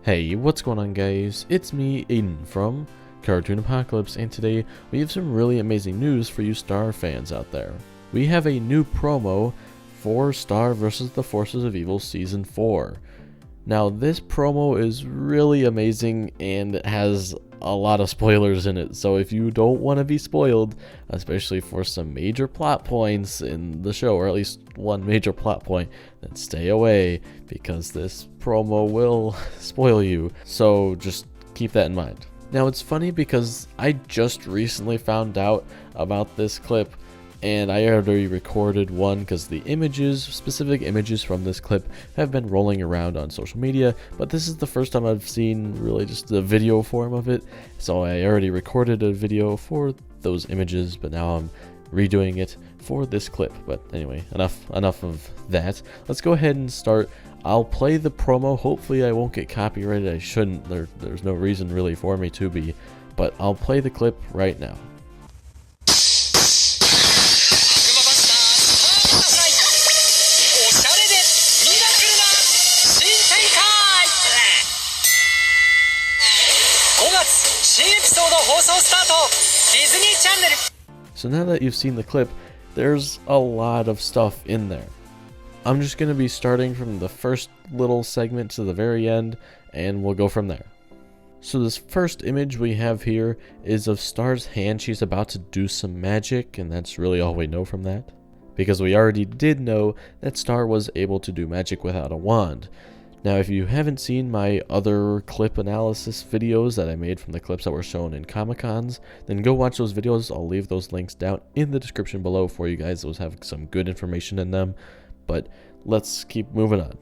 Hey, what's going on guys? It's me, Aiden from Cartoon Apocalypse, and today we have some really amazing news for you Star fans out there. We have a new promo for Star vs. the Forces of Evil Season 4. Now this promo is really amazing and it has a lot of spoilers in it, so if you don't want to be spoiled, especially for some major plot points in the show, or at least one major plot point, then stay away because this promo will spoil you, so just keep that in mind. Now it's funny because I just recently found out about this clip and I already recorded one because the specific images from this clip have been rolling around on social media, but this is the first time I've seen really just the video form of it, so I already recorded a video for those images, but now I'm redoing it for this clip. But anyway, enough of that. Let's go ahead and start. I'll play the promo. Hopefully I won't get copyrighted. I shouldn't. There's no reason really for me to be, but I'll play the clip right now. So now that you've seen the clip, there's a lot of stuff in there. I'm just going to be starting from the first little segment to the very end, and we'll go from there. So this first image we have here is of Star's hand. She's about to do some magic, and that's really all we know from that, because we already did know that Star was able to do magic without a wand. Now, if you haven't seen my other clip analysis videos that I made from the clips that were shown in Comic-Cons, then go watch those videos. I'll leave those links down in the description below for you guys. Those have some good information in them, but let's keep moving on.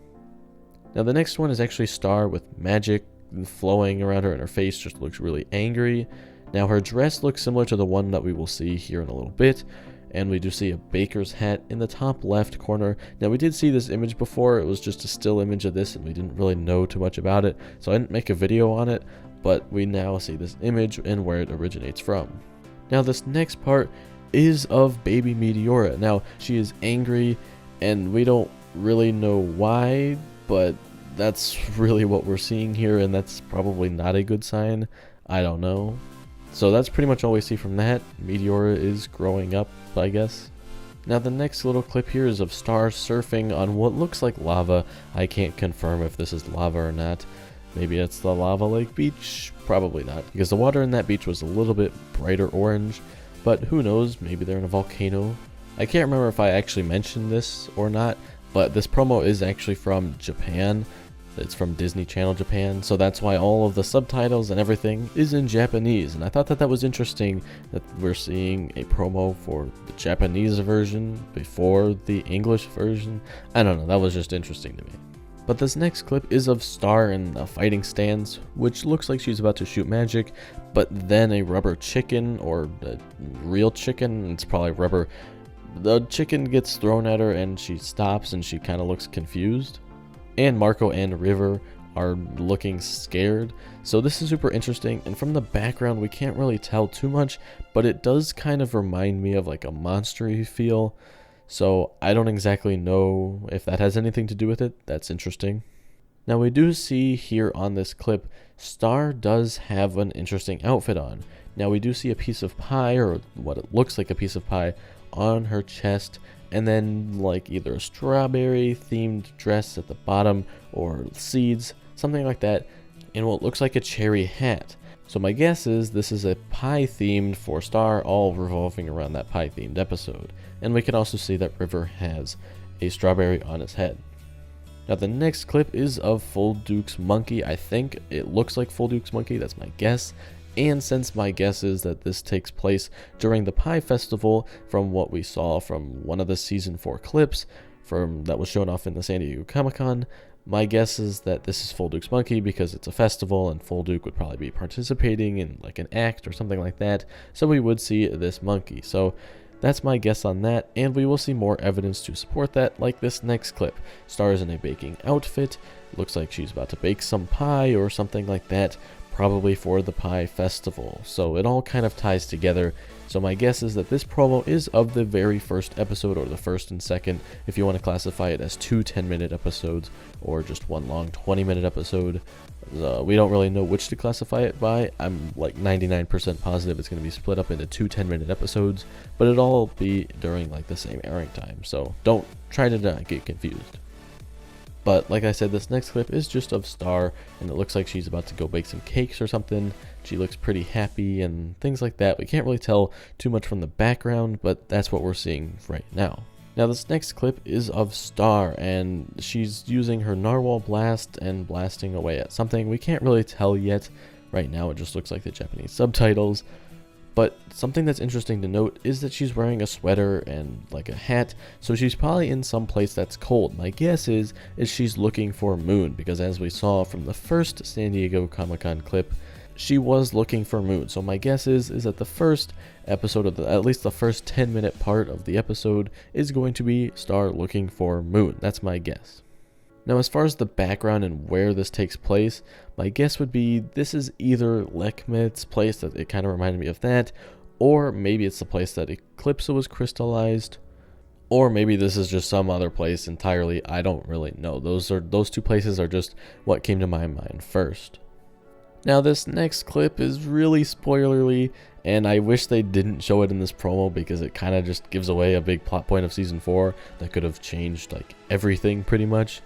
Now, the next one is actually Star with magic flowing around her, and her face just looks really angry. Now, her dress looks similar to the one that we will see here in a little bit, and we do see a baker's hat in the top left corner. Now we did see this image before. It was just a still image of this and we didn't really know too much about it, so I didn't make a video on it, but we now see this image and where it originates from. Now this next part is of baby Meteorite. Now she is angry and we don't really know why, but that's really what we're seeing here, and that's probably not a good sign. I don't know. So that's pretty much all we see from that. Meteorite is growing up, I guess. Now the next little clip here is of Star surfing on what looks like lava. I can't confirm if this is lava or not. Maybe it's the Lava Lake beach. Probably not, because the water in that beach was a little bit brighter orange, but who knows, maybe they're in a volcano. I can't remember if I actually mentioned this or not, but this promo is actually from Japan. It's from Disney Channel Japan, so that's why all of the subtitles and everything is in Japanese. And I thought that that was interesting that we're seeing a promo for the Japanese version before the English version. I don't know, that was just interesting to me. But this next clip is of Star in a fighting stance, which looks like she's about to shoot magic, but then a rubber chicken, or a real chicken, it's probably rubber, the chicken gets thrown at her and she stops and she kind of looks confused. And Marco and River are looking scared. So this is super interesting, and from the background we can't really tell too much, but it does kind of remind me of like a monster-y feel. So I don't exactly know if that has anything to do with it. That's interesting. Now we do see here on this clip, Star does have an interesting outfit on. Now we do see a piece of pie, or what it looks like a piece of pie, on her chest, and then like either a strawberry themed dress at the bottom or seeds, something like that, and what looks like a cherry hat. So my guess is this is a pie themed for Star, all revolving around that pie themed episode. And we can also see that River has a strawberry on his head. Now the next clip is of Full Duke's monkey. I think it looks like Full Duke's monkey, that's my guess. And since my guess is that this takes place during the Pie Festival, from what we saw from one of the Season 4 clips that was shown off in the San Diego Comic-Con, my guess is that this is Full Duke's monkey because it's a festival and Full Duke would probably be participating in like an act or something like that, so we would see this monkey. So that's my guess on that, and we will see more evidence to support that, like this next clip. Star is in a baking outfit, looks like she's about to bake some pie or something like that, probably for the Pie Festival. So it all kind of ties together. So my guess is that this promo is of the very first episode, or the first and second, if you want to classify it as two 10-minute episodes or just one long 20-minute episode. We don't really know which to classify it by. I'm like 99% positive it's going to be split up into two 10-minute episodes, but it'll all be during like the same airing time, so don't try to not get confused. But like I said, this next clip is just of Star, and it looks like she's about to go bake some cakes or something. She looks pretty happy and things like that. We can't really tell too much from the background, but that's what we're seeing right now. Now this next clip is of Star, and she's using her Narwhal Blast and blasting away at something. We can't really tell yet. Right now it just looks like the Japanese subtitles. But something that's interesting to note is that she's wearing a sweater and like a hat, so she's probably in some place that's cold. My guess is she's looking for Moon, because as we saw from the first San Diego Comic-Con clip, she was looking for Moon. So my guess is that the first episode of at least the first 10-minute part of the episode is going to be Star looking for Moon. That's my guess. Now, as far as the background and where this takes place, my guess would be this is either Lekmet's place, that it kind of reminded me of that, or maybe it's the place that Eclipsa was crystallized, or maybe this is just some other place entirely. I don't really know. Those two places are just what came to my mind first. Now, this next clip is really spoilerly, and I wish they didn't show it in this promo, because it kind of just gives away a big plot point of season 4 that could have changed like everything pretty much.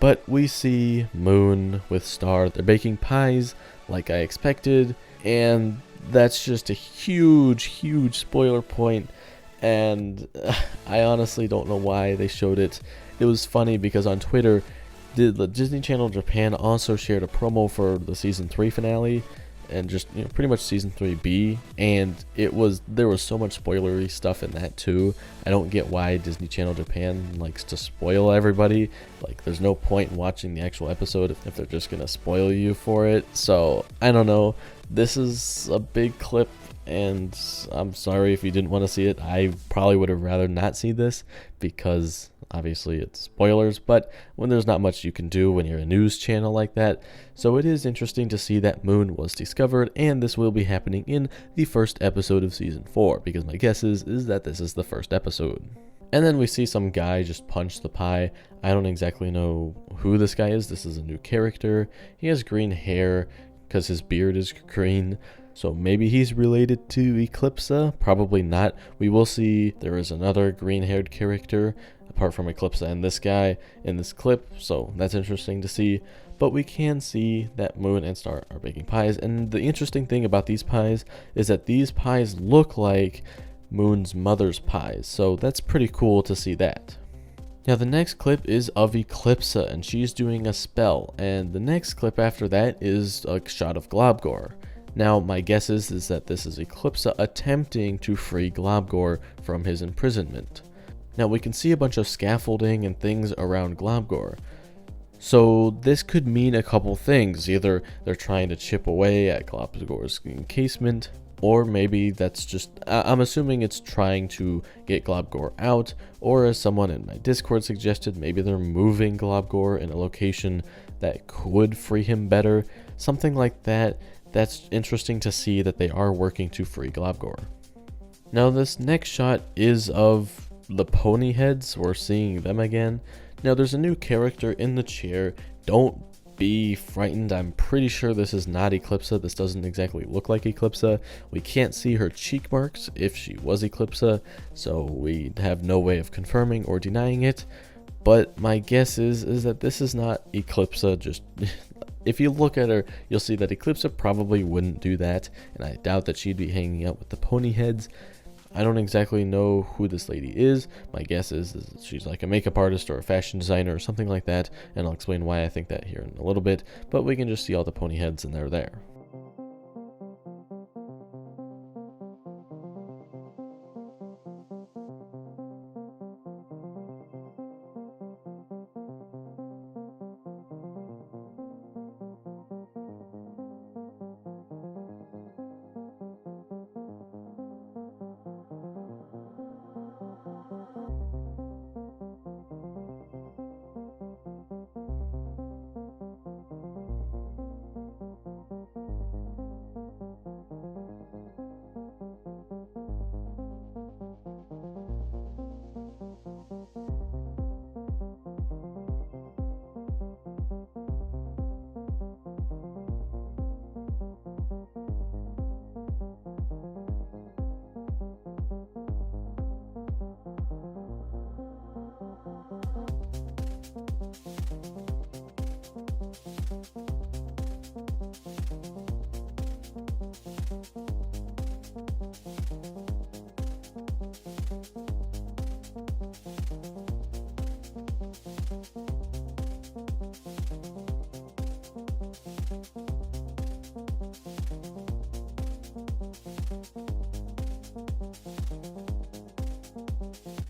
But we see Moon with Star. They're baking pies like I expected, and that's just a huge spoiler point, and I honestly don't know why they showed it. It was funny because on Twitter, the Disney Channel Japan also shared a promo for the season 3 finale, and just, you know, pretty much season 3B, and there was so much spoilery stuff in that too. I don't get why Disney Channel Japan likes to spoil everybody. Like, there's no point in watching the actual episode if they're just gonna spoil you for it. So I don't know. This is a big clip, and I'm sorry if you didn't want to see it. I probably would have rather not see this, because obviously it's spoilers, but when there's not much you can do when you're a news channel like that. So it is interesting to see that Moon was discovered, and this will be happening in the first episode of season 4, because my guess is that this is the first episode. And then we see some guy just punch the pie. I don't exactly know who this guy is. This is a new character. He has green hair because his beard is green. So maybe he's related to Eclipsa. Probably not. We will see there is another green-haired character apart from Eclipsa and this guy in this clip. So that's interesting to see. But we can see that Moon and Star are baking pies. And the interesting thing about these pies is that these pies look like Moon's mother's pies. So that's pretty cool to see that. Now the next clip is of Eclipsa, and she's doing a spell. And the next clip after that is a shot of Globgor. Now, my guess is that this is Eclipsa attempting to free Globgor from his imprisonment. Now, we can see a bunch of scaffolding and things around Globgor. So this could mean a couple things. Either they're trying to chip away at Globgor's encasement, or maybe that's just, I'm assuming it's trying to get Globgor out, or as someone in my Discord suggested, maybe they're moving Globgor in a location that could free him better. Something like that. That's interesting to see that they are working to free Globgor. Now this next shot is of the pony heads. We're seeing them again. Now there's a new character in the chair. Don't be frightened. I'm pretty sure this is not Eclipsa. This doesn't exactly look like Eclipsa. We can't see her cheek marks if she was Eclipsa, so we have no way of confirming or denying it. But my guess is that this is not Eclipsa. Just if you look at her, you'll see that Eclipsa probably wouldn't do that, and I doubt that she'd be hanging out with the pony heads. I don't exactly know who this lady is. My guess is she's like a makeup artist or a fashion designer or something like that, and I'll explain why I think that here in a little bit, but we can just see all the pony heads and they're there.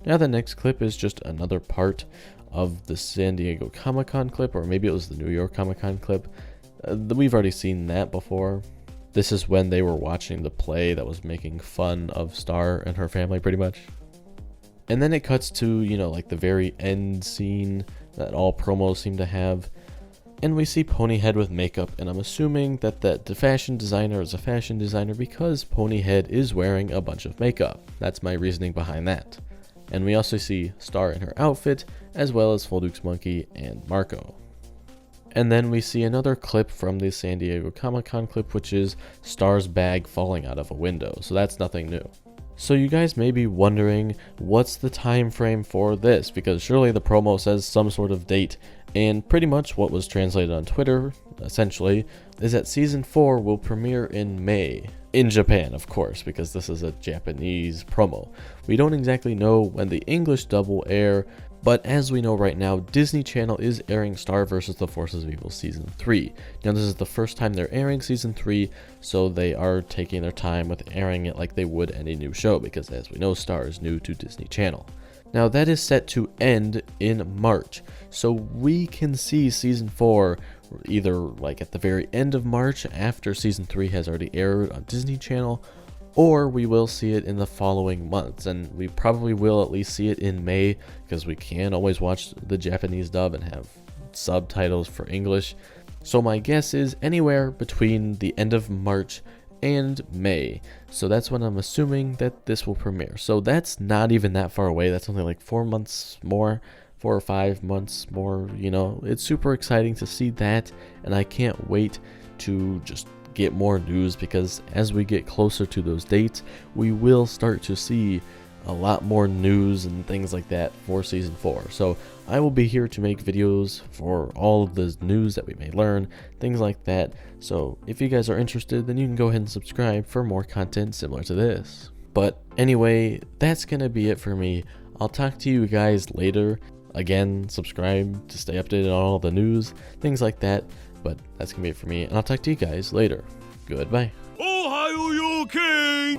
Now the next clip is just another part of the San Diego Comic-Con clip, or maybe it was the New York Comic-Con clip. We've already seen that before. This is when they were watching the play that was making fun of Star and her family pretty much. And then it cuts to, you know, like the very end scene that all promos seem to have. And we see Ponyhead with makeup, and I'm assuming that the fashion designer is a fashion designer because Ponyhead is wearing a bunch of makeup. That's my reasoning behind that. And we also see Star in her outfit, as well as Full-Duke's Monkey and Marco. And then we see another clip from the San Diego Comic-Con clip, which is Star's bag falling out of a window. So that's nothing new. So you guys may be wondering, what's the time frame for this? Because surely the promo says some sort of date, and pretty much what was translated on Twitter, essentially, is that Season 4 will premiere in May. In Japan, of course, because this is a Japanese promo. We don't exactly know when the English dub will air, but as we know right now, Disney Channel is airing Star vs. the Forces of Evil Season 3. Now this is the first time they're airing Season 3, so they are taking their time with airing it like they would any new show, because as we know, Star is new to Disney Channel. Now that is set to end in March, so we can see Season 4 either like at the very end of March after Season 3 has already aired on Disney Channel, or we will see it in the following months, and we probably will at least see it in May, because we can always watch the Japanese dub and have subtitles for English. So my guess is anywhere between the end of March and May. So that's when I'm assuming that this will premiere. So that's not even that far away. That's only like 4 months more, 4 or 5 months more, you know. It's super exciting to see that, and I can't wait to just get more news, because as we get closer to those dates, we will start to see a lot more news and things like that for Season 4. So I will be here to make videos for all of the news that we may learn, things like that. So if you guys are interested, then you can go ahead and subscribe for more content similar to this. But anyway, that's gonna be it for me. I'll talk to you guys later. Again, subscribe to stay updated on all the news, things like that. But that's gonna be it for me, and I'll talk to you guys later. Goodbye. Ohio, UK!